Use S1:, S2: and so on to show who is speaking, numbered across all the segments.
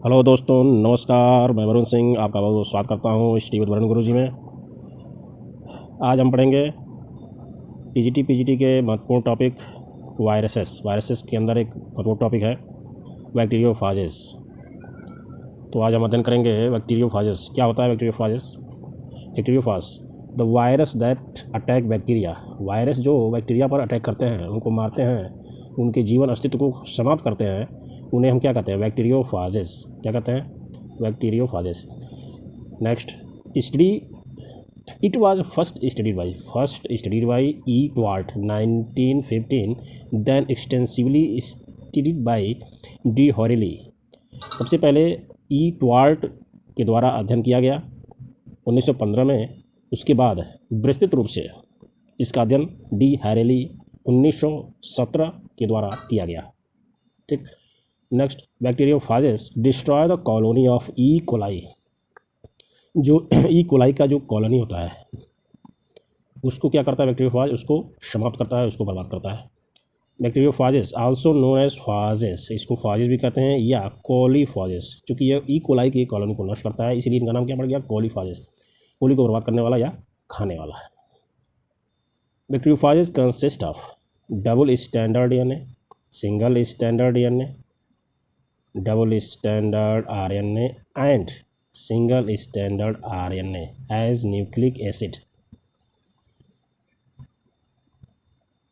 S1: Hello दोस्तों, नमस्कार। मैं वरुण सिंह आपका बहुत बहुत स्वागत करता हूँ इस टी वरुण गुरुजी में। आज हम पढ़ेंगे टीजीटी पीजीटी के महत्वपूर्ण टॉपिक वायरसेस के अंदर एक महत्वपूर्ण टॉपिक है बैक्टीरियोफाजेस। तो आज हम अध्ययन करेंगे बैक्टीरियोफाजेस। क्या होता है bacteriophages? Bacteriophage the virus that attack bacteria. Virus जो बैक्टीरिया पर अटैक करते हैं, उनको मारते हैं, उनके जीवन अस्तित्व को समाप्त करते हैं, उन्हें हम क्या कहते हैं? बैक्टीरियोफाजेस। क्या कहते हैं? Bacteriophages. Next, study it was first studied by E Twort 1915, then extensively studied by D Herelle. सबसे पहले ई ट्वाल्ट के द्वारा अध्ययन किया गया 1915 में। उसके बाद विस्तृत रूप से इसका अध्ययन डी हैरेली 1917 के द्वारा किया गया। ठीक। Next, bacteriophages destroy the colony of E coli. जो ई कोलाई का जो कॉलोनी होता है उसको क्या करता है बैक्टीरियोफाज? उसको समाप्त करता है, उसको बर्बाद करता है। बैक्टीरियोफाजेस आल्सो नोन एज फाजेस, इसको फाजेस भी कहते हैं या कोलीफाजेस। चूँकि यह ई कोलाई की कॉलोनी को नष्ट करता है, इसलिए इनका नाम क्या पड़ गया? कोलीफाजेस। कोली को बर्बाद करने वाला या खाने वाला। Bacteriophages consist of double standard DNA, single standard DNA, double standard RNA and single standard RNA as nucleic acid.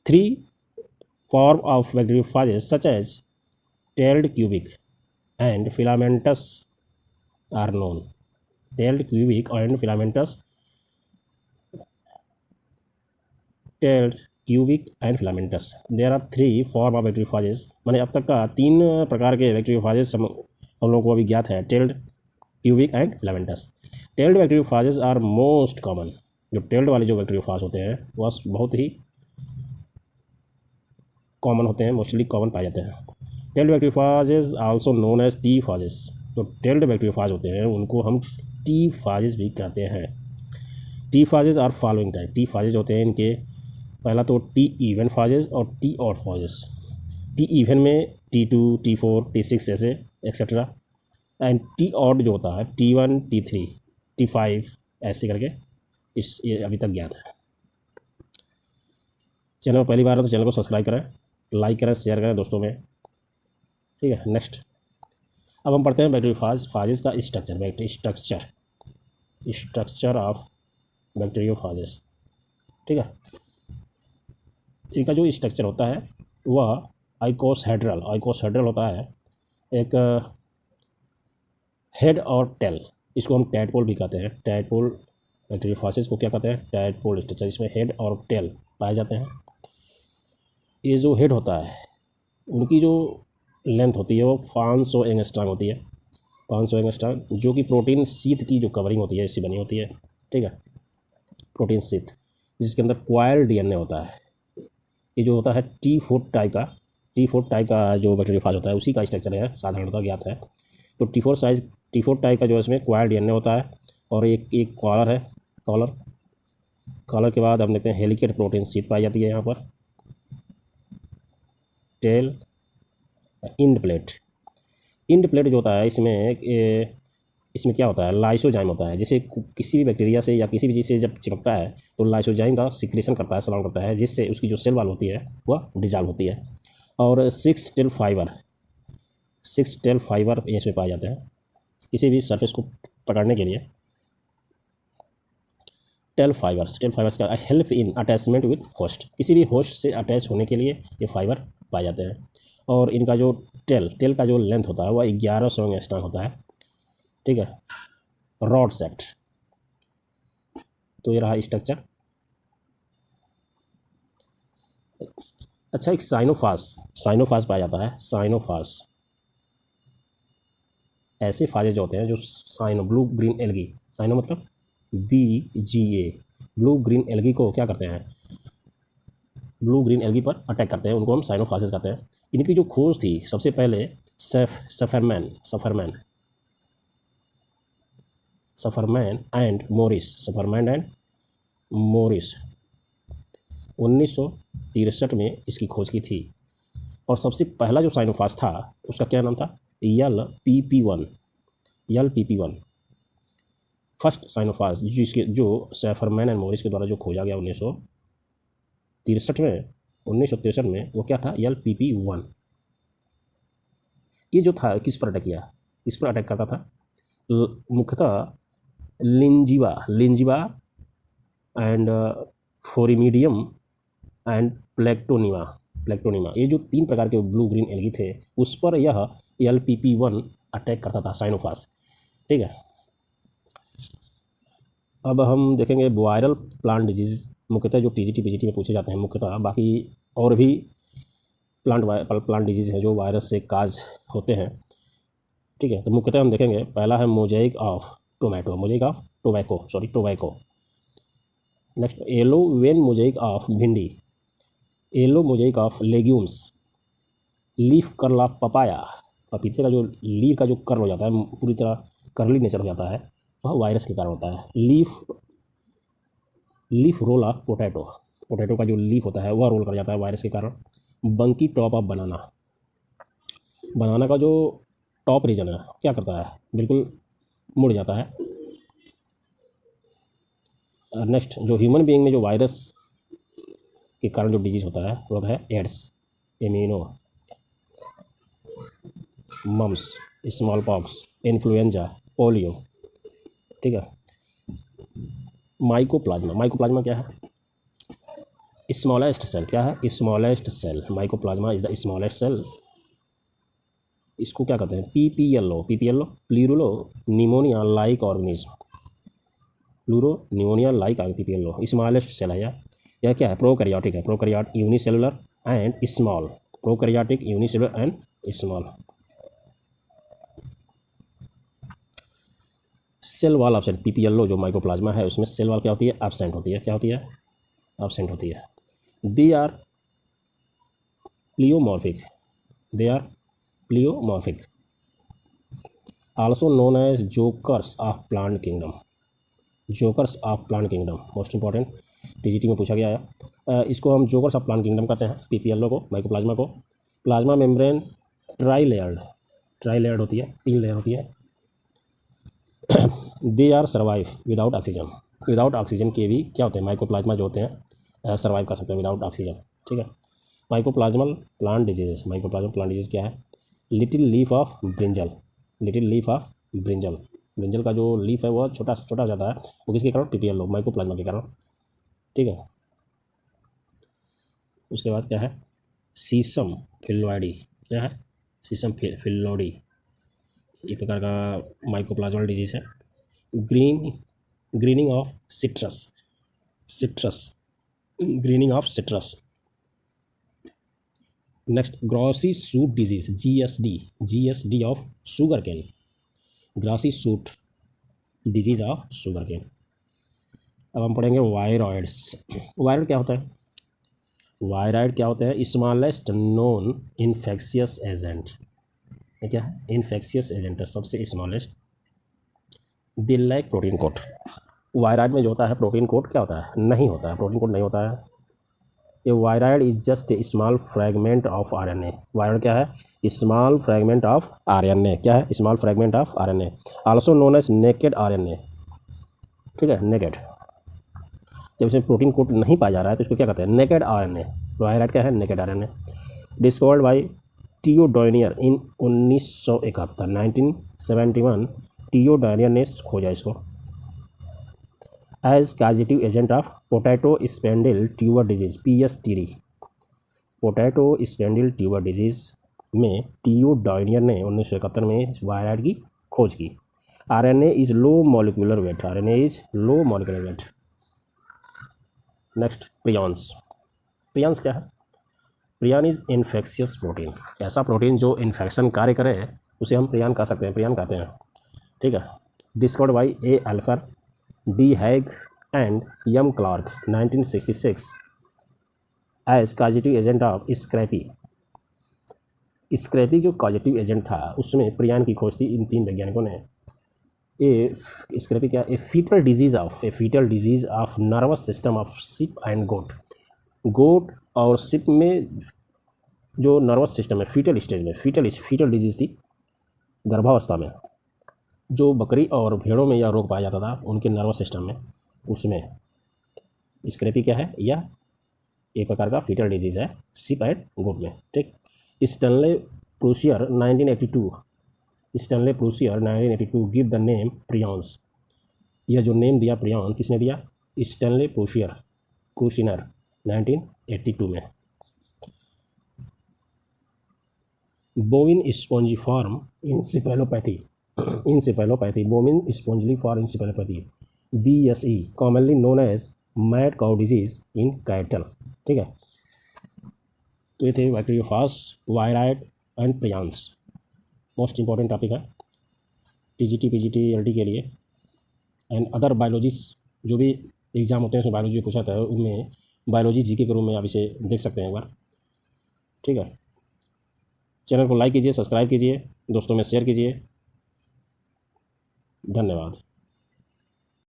S1: Three form of bacteriophages such as tailed cubic and filamentous are known. Tailed cubic and filamentous. Tailed cubic and filamentous. There are three form of bacteriophages. माने अब तक का 3 प्रकार के बैक्टीरियोफाजेस हम लोगों को अभी ज्ञात है, tailed, cubic and filamentous. Tailed bacteriophages are most common. जो टेल्ड वाले जो बैक्टीरियोफाज होते हैं वह बहुत ही कॉमन होते हैं, मोस्टली कॉमन पाए जाते हैं। Tailed bacteriophages also known as T phages. जो टेल्ड बैक्टीरियोफाज होते हैं उनको हम टी फाजेस भी कहते हैं। T phages are following type. T phages होते हैं इनके, पहला तो टी इवन फाजेस और T odd phages. T even में T2, T4, T6 ऐसे एक्सेट्रा, एंड टी ऑड जो होता है T1, T3, T5 ऐसे करके ये अभी तक ज्ञात है। चैनल पहली बार है तो चैनल को सब्सक्राइब करें, लाइक करें, शेयर करें दोस्तों में। ठीक है। नेक्स्ट, अब हम पढ़ते हैं बैक्टीरियोफाजेस का स्ट्रक्चर ऑफ बैक्टीरियोफाजेस। ठीक है। इनका जो स्ट्रक्चर होता है वह आइकोसहेड्रल होता है। एक हेड और टेल, इसको हम टैडपोल भी कहते हैं। टैडपोल बैक्टीरियोफाजेस को क्या कहते हैं? Tadpole structure. इसमें हेड और टेल पाए जाते हैं। ये जो हेड होता है उनकी जो लेंथ होती है वो 500 एंगस्ट्रॉम होती है। 500 एंगस्ट्रॉम, जो कि प्रोटीन शीथ की जो कवरिंग होती है इससे बनी होती है। ठीक है। प्रोटीन शीथ जिसके अंदर क्वायल डीएनए होता है। ये जो होता है T4 टाइप का जो बैक्टीरियोफाज होता है उसी का स्ट्रक्चर है, साधारणतः ज्ञात है। तो T4 टाइप का जो इसमें क्वायल डीएनए होता है, और एक कॉलर है। कॉलर के बाद हम देखते हैं हेलिकेट प्रोटीन शीथ पाई जाती है यहाँ पर। टेल, इंड प्लेट जो होता है इसमें क्या होता है? लाइसोजाइम होता है। जैसे किसी भी बैक्टीरिया से या किसी भी चीज़ से जब चिपकता है तो लाइसोजाइम का सिक्रेशन करता है, स्राव करता है, जिससे उसकी जो सेल वॉल होती है वह डिजॉल्व होती है। और 6 टेल फाइबर इसमें पाए जाते हैं किसी भी सरफेस को पकड़ने के लिए। टेल फाइबर्स का help in attachment with host. किसी भी होस्ट से अटैच होने के लिए ये फाइबर पाए जाते हैं। और इनका जो टेल का जो लेंथ होता है वह 1100 एंगस्ट्रॉम होता है। ठीक है। Rod sect. तो ये रहा स्ट्रक्चर। अच्छा, एक साइनोफाज पाया जाता है। साइनोफाज ऐसे फाजे जो होते हैं जो ब्लू ग्रीन एल्गी, साइनो मतलब BGA, ब्लू ग्रीन एल्गी को क्या करते हैं? ब्लू ग्रीन एल्गी पर अटैक करते हैं, उनको हम साइनोफाजेस कहते हैं। इनकी जो खोज थी सबसे पहले सफरमैन एंड मोरिस 1963 में इसकी खोज की थी। और सबसे पहला जो साइनोफाज था उसका क्या नाम था? LPP1, LPP1 फर्स्ट साइनोफाज जिसके जो सैफरमैन एंड मॉरिस के द्वारा जो खोजा गया 1963 में वो क्या था? LPP1। ये जो था किस पर अटैक किया? किस पर अटैक करता था? मुख्यतः लिंजिवा एंड फोरिमीडियम एंड प्लेक्टोनिमा, ये जो 3 प्रकार के ब्लू ग्रीन एल्गी थे उस पर यह LPP1 अटैक करता था, साइनोफास। ठीक है, अब हम देखेंगे वायरल प्लांट डिजीज, मुख्यतः जो TGT PGT में पूछे जाते हैं मुख्यतः। बाकी और भी प्लांट डिजीज हैं जो वायरस से काज होते हैं। ठीक है, तो मुख्यतः हम देखेंगे, पहला है mosaic of tobacco. Next yellow vein mosaic of bhindi, yellow mosaic of legumes, leaf curl of papaya, पपीते का जो लीफ का जो कर्ल हो जाता है, पूरी तरह कर्ली नेचर हो जाता है, वह वायरस के कारण होता है। लीफ रोल ऑफ पोटैटो का जो लीफ होता है वह रोल कर जाता है वायरस के कारण। बंकी टॉप ऑफ बनाना का जो टॉप रीजन है क्या करता है? बिल्कुल मुड़ जाता है। नेक्स्ट जो ह्यूमन बीइंग में जो वायरस के कारण जो डिजीज होता है वो है एड्स, एमिनो, mumps, small pox, influenza, polio. ठीक है, माइकोप्लाज्मा क्या है? Smallest cell. क्या है? Smallest cell. Mycoplasma is the smallest cell. इसको क्या कहते हैं? PPLO, pleuro pneumonia like organism, PPLO smallest cell है। यह क्या है? प्रोकैरियोटिक है, prokaryote unicellular and small, prokaryotic unicellular and small. Cell wall absent, PPLO जो माइकोप्लाज्मा है उसमें सेल वॉल क्या होती है? एब्सेंट होती है। क्या होती है? एब्सेंट होती है। They are pleomorphic, also known as jokers of plant kingdom, most important, TGT में पूछा गया है। इसको हम जोकर्स ऑफ प्लांट किंगडम कहते हैं, PPLO को, माइकोप्लाज्मा को। प्लाज्मा मेम्ब्रेन ट्राई लेयर्ड होती है, 3 लेयर होती है। They are survive without oxygen के भी क्या होते हैं? माइकोप्लाज्मा जो होते हैं सर्वाइव कर सकते हैं विदाउट ऑक्सीजन। ठीक है, माइकोप्लाज्मल प्लांट डिजीज क्या है? Little leaf of brinjal, brinjal का जो लीफ है वह छोटा हो जाता है, वो किसके कारण? PPLO, माइकोप्लाज्मा के कारण। ठीक है, उसके बाद क्या है? सीसम फिलोइडी। क्या है? सीसम फिलोइडी, एक प्रकार का माइकोप्लाज्मल डिजीज है। Greening of citrus. Next grassy shoot disease, GSD of sugar cane, grassy shoot disease of sugar cane. अब हम पढ़ेंगे वायरॉइड्स। वायरॉइड क्या होता है? Smallest known infectious agent. क्या है? इन्फेक्शियस एजेंट है, सबसे smallest. They lack protein coat. Viroid में जो होता है प्रोटीन कोट क्या होता है? नहीं होता है, प्रोटीन कोट नहीं होता है। A viroid is just a small fragment of RNA। Viroid क्या है? Small fragment of RNA। क्या है? Small fragment of RNA, also known as naked RNA। ठीक है, नेकेड। जब इसमें प्रोटीन कोट नहीं पाया जा रहा है तो इसको क्या कहते हैं? Naked RNA। वायरॉइड क्या है? Naked RNA। Discovered by T O Diener in 1971 T O Diener ने खोजा इसको। As causative agent of potato spindle tuber disease, PSTD। Potato spindle tuber disease में टियोडोनियर ने 1971 में वायरॉइड की खोज की। RNA is low molecular weight. Next prions क्या है? प्रियॉन इज इन्फेक्शियस प्रोटीन, ऐसा प्रोटीन जो इन्फेक्शन कार्य करे उसे हम प्रियॉन कह सकते हैं, प्रियॉन कहते हैं। ठीक है, discovered by A. Alper, D. Haig and M. Clarke 1966 as causative agent of scrapie जो कॉजेटिव एजेंट था उसमें प्रियॉन की खोज थी इन 3 वैज्ञानिकों ने। स्क्रैपी क्या? A fetal disease of nervous system of sheep and goat और शिप में जो नर्वस सिस्टम है फीटल स्टेज में, फीटल डिजीज थी गर्भावस्था में जो बकरी और भेड़ों में यह रोग पाया जाता था उनके नर्वस सिस्टम में, उसमें स्क्रैपी क्या है, यह एक प्रकार का फीटल डिजीज़ है शिप एंड गोट में। ठीक। Stanley Prusiner 1982 give the name prions. यह जो नेम दिया प्रियॉन किसने दिया? स्टैनले प्रूशिनर 1982 में। Bovine spongiform encephalopathy bovine spongiform encephalopathy BSE commonly known as mad cow disease in cattle. ठीक है। तो ये थे bacteriophage, viroid and prions. Most important topic है TGT PGT LD के लिए एंड अदर बायोलॉजीज जो भी एग्जाम होते हैं उसमें बायोलॉजी पूछा था, उनमें बायोलॉजी GK के रूम में आप इसे देख सकते हैं एक बार। ठीक है। चैनल को लाइक कीजिए, सब्सक्राइब कीजिए, दोस्तों में शेयर कीजिए। धन्यवाद।